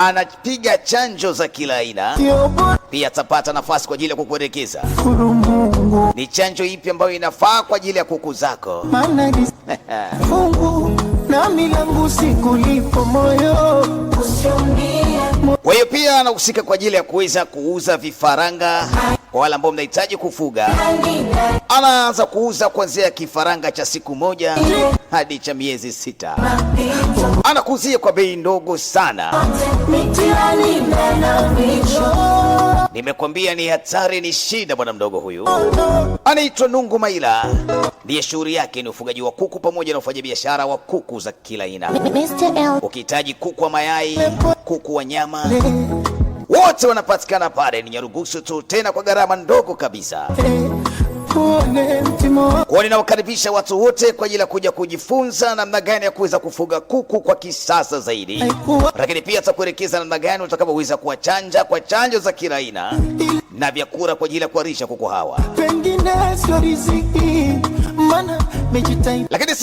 anapiga chanjo za kila aina. Pia atapata nafasi kwa ajili ya kukuelekeza ni chanjo ipi ambayo inafaa kwa ajili ya kuku zako. Kwa hiyo pia anahusika kwa ajili ya kuweza kuuza vifaranga kwa wale ambao mnahitaji kufuga. Anaanza kuuza kuanzia kifaranga cha siku moja hadi cha miezi 6. Anakuuzia kwa bei ndogo sana. Nimekwambia ni hatari, ni shida. Bwana mdogo huyu anaitwa Nungu Maila, ndiye shughuli yake ni ufugaji wa kuku pamoja na ufanyaji biashara wa kuku za kila aina. Ukihitaji kuku wa mayai, kuku wa nyama, wote wanapatikana pale. Ni Nyarugusu tu, tena kwa gharama ndogo kabisa. Kwa ninawakaribisha watu wote kwa ajili ya kuja kujifunza namna gani ya kuweza kufuga kuku kwa kisasa zaidi, lakini pia atakuelekeza namna gani utakavyoweza kuwachanja kwa chanjo za kila aina na vyakula kwa ajili ya kuharisha kuku hawa. Lakini